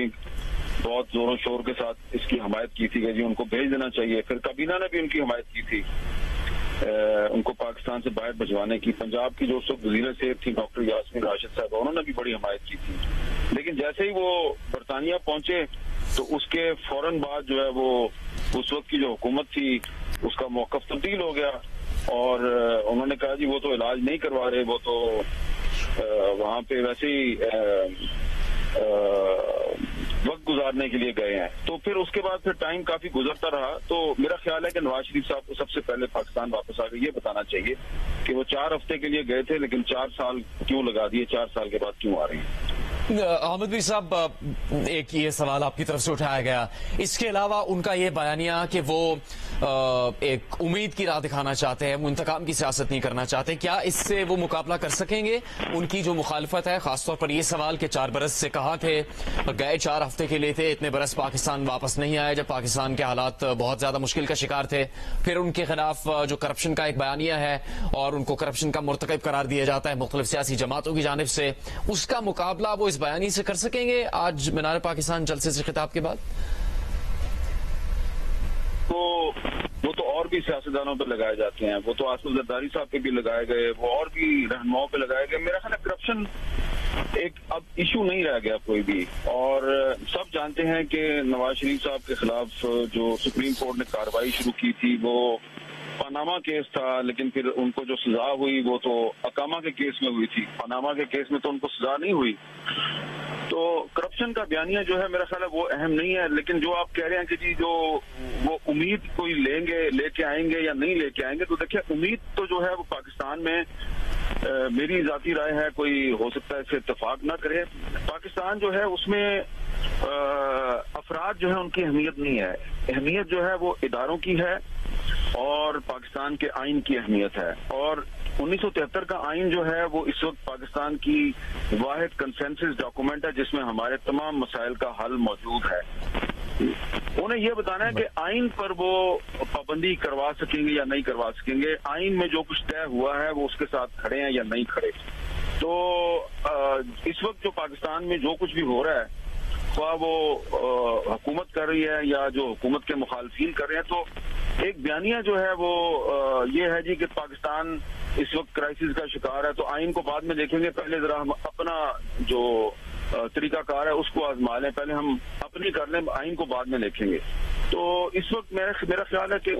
بھی بہت زور و شور کے ساتھ اس کی حمایت کی تھی کہ جی ان کو بھیج دینا چاہیے. پھر کابینہ نے بھی ان کی حمایت کی تھی ان کو پاکستان سے باہر بھجوانے کی. پنجاب کی جو اس وقت وزیر صحت تھی ڈاکٹر یاسمین راشد صاحب, انہوں نے بھی بڑی حمایت کی تھی. لیکن جیسے ہی وہ برطانیہ پہنچے تو اس کے فوراً بعد جو ہے وہ اس وقت کی جو حکومت تھی اس کا موقف تبدیل ہو گیا, اور انہوں نے کہا جی وہ تو علاج نہیں کروا رہے, وہ تو وہاں پہ ویسے ہی وقت گزارنے کے لیے گئے ہیں. تو پھر اس کے بعد پھر ٹائم کافی گزرتا رہا. تو میرا خیال ہے کہ نواز شریف صاحب کو سب سے پہلے پاکستان واپس آ کے یہ بتانا چاہیے کہ وہ 4 ہفتے کے لیے گئے تھے لیکن 4 سال کیوں لگا دیے, 4 سال کے بعد کیوں آ رہے ہیں. احمد میر صاحب, ایک یہ سوال آپ کی طرف سے اٹھایا گیا, اس کے علاوہ ان کا یہ بیانیہ کہ وہ ایک امید کی راہ دکھانا چاہتے ہیں, وہ انتقام کی سیاست نہیں کرنا چاہتے, کیا اس سے وہ مقابلہ کر سکیں گے؟ ان کی جو مخالفت ہے, خاص طور پر یہ سوال کہ 4 برس سے کہاں تھے, گئے 4 ہفتے کے لیے تھے, اتنے برس پاکستان واپس نہیں آئے جب پاکستان کے حالات بہت زیادہ مشکل کا شکار تھے. پھر ان کے خلاف جو کرپشن کا ایک بیانیہ ہے اور ان کو کرپشن کا مرتکب قرار دیا جاتا ہے مختلف سیاسی جماعتوں کی جانب سے, اس کا مقابلہ وہ اس بیانی سے کر سکیں گے آج مینار پاکستان جلسے سے خطاب کے بعد؟ تو وہ تو اور بھی سیاستدانوں پہ لگائے جاتے ہیں, وہ تو آصف زرداری صاحب پہ بھی لگائے گئے, وہ اور بھی رہنماؤں پہ لگائے گئے. میرا خیال ہے کرپشن ایک اب ایشو نہیں رہ گیا کوئی بھی, اور سب جانتے ہیں کہ نواز شریف صاحب کے خلاف جو سپریم کورٹ نے کارروائی شروع کی تھی وہ پاناما کیس تھا, لیکن پھر ان کو جو سزا ہوئی وہ تو اقامہ کے کیس میں ہوئی تھی, پاناما کے کیس میں تو ان کو سزا نہیں ہوئی. تو کرپشن کا بیانیہ جو ہے میرا خیال ہے وہ اہم نہیں ہے. لیکن جو آپ کہہ رہے ہیں کہ جی جو وہ امید کوئی لے کے آئیں گے یا نہیں لے کے آئیں گے, تو دیکھیں امید تو جو ہے وہ پاکستان میں میری ذاتی رائے ہے کوئی ہو سکتا ہے اس سے اتفاق نہ کرے. پاکستان جو ہے اس میں افراد جو ہے ان کی اہمیت نہیں ہے, اہمیت جو ہے وہ اداروں کی ہے اور پاکستان کے آئین کی اہمیت ہے. اور 1973 کا آئین جو ہے وہ اس وقت پاکستان کی واحد کنسنسس ڈاکومنٹ ہے جس میں ہمارے تمام مسائل کا حل موجود ہے. انہیں یہ بتانا ہے کہ آئین پر وہ پابندی کروا سکیں گے یا نہیں کروا سکیں گے, آئین میں جو کچھ طے ہوا ہے وہ اس کے ساتھ کھڑے ہیں یا نہیں کھڑے. تو اس وقت جو پاکستان میں جو کچھ بھی ہو رہا ہے, خواہ وہ حکومت کر رہی ہے یا جو حکومت کے مخالفین کر رہے ہیں, تو ایک بیانیہ جو ہے وہ یہ ہے جی کہ پاکستان اس وقت کرائسس کا شکار ہے, تو آئین کو بعد میں دیکھیں گے, پہلے ذرا ہم اپنا جو طریقہ کار ہے اس کو آزما لیں, پہلے ہم اپنی کر لیں, آئین کو بعد میں دیکھیں گے. تو اس وقت میرا خیال ہے کہ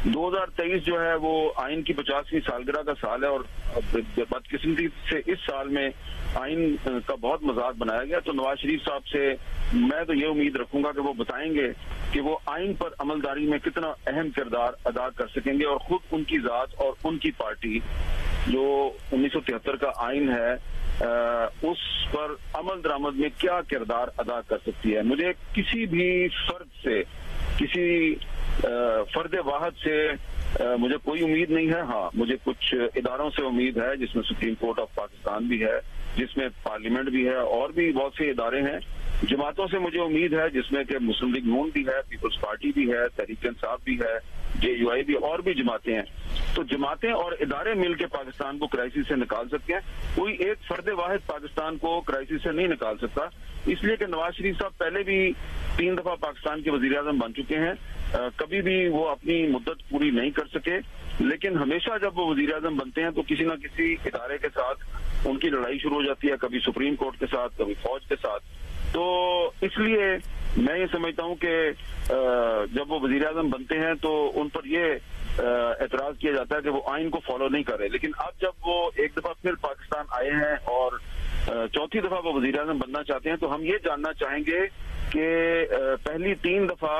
2023 جو ہے وہ آئین کی 50ویں سالگرہ کا سال ہے, اور بدقسمتی سے اس سال میں آئین کا بہت مذاق بنایا گیا. تو نواز شریف صاحب سے میں تو یہ امید رکھوں گا کہ وہ بتائیں گے کہ وہ آئین پر عملداری میں کتنا اہم کردار ادا کر سکیں گے, اور خود ان کی ذات اور ان کی پارٹی جو 1973 کا آئین ہے اس پر عمل درآمد میں کیا کردار ادا کر سکتی ہے. مجھے کسی بھی فرد سے, کسی فرد واحد سے مجھے کوئی امید نہیں ہے. ہاں مجھے کچھ اداروں سے امید ہے جس میں سپریم کورٹ آف پاکستان بھی ہے, جس میں پارلیمنٹ بھی ہے, اور بھی بہت سے ادارے ہیں. جماعتوں سے مجھے امید ہے جس میں کہ مسلم لیگ نون بھی ہے, پیپلز پارٹی بھی ہے, تحریک انصاف بھی ہے, JUI بھی, اور بھی جماعتیں ہیں. تو جماعتیں اور ادارے مل کے پاکستان کو کرائسس سے نکال سکتے ہیں, کوئی ایک فرد واحد پاکستان کو کرائسس سے نہیں نکال سکتا. اس لیے کہ نواز شریف صاحب پہلے بھی 3 دفعہ پاکستان کے وزیر اعظم بن چکے ہیں, کبھی بھی وہ اپنی مدت پوری نہیں کر سکے, لیکن ہمیشہ جب وہ وزیر اعظم بنتے ہیں تو کسی نہ کسی ادارے کے ساتھ ان کی لڑائی شروع ہو جاتی ہے, کبھی سپریم کورٹ کے ساتھ, کبھی فوج کے ساتھ. تو اس لیے میں یہ سمجھتا ہوں کہ جب وہ وزیر اعظم بنتے ہیں تو ان پر یہ اعتراض کیا جاتا ہے کہ وہ آئین کو فالو نہیں کر رہے. لیکن اب جب وہ ایک دفعہ پھر پاکستان آئے ہیں اور 4تھی دفعہ وہ وزیر اعظم بننا چاہتے ہیں, تو ہم یہ جاننا چاہیں گے کہ پہلی 3 دفعہ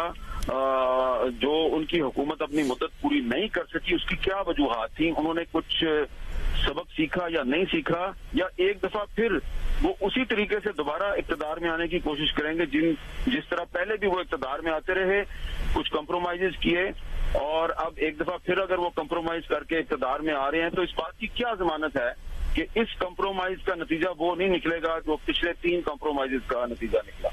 جو ان کی حکومت اپنی مدت پوری نہیں کر سکی اس کی کیا وجوہات تھیں, انہوں نے کچھ سبق سیکھا یا نہیں سیکھا, یا ایک دفعہ پھر وہ اسی طریقے سے دوبارہ اقتدار میں آنے کی کوشش کریں گے جس طرح پہلے بھی وہ اقتدار میں آتے رہے, کچھ کمپرومائز کیے, اور اب ایک دفعہ پھر اگر وہ کمپرومائز کر کے اقتدار میں آ رہے ہیں تو اس بات کی کیا ضمانت ہے کہ اس کمپرومائز کا نتیجہ وہ نہیں نکلے گا جو پچھلے 3 کمپرومائز کا نتیجہ نکلا.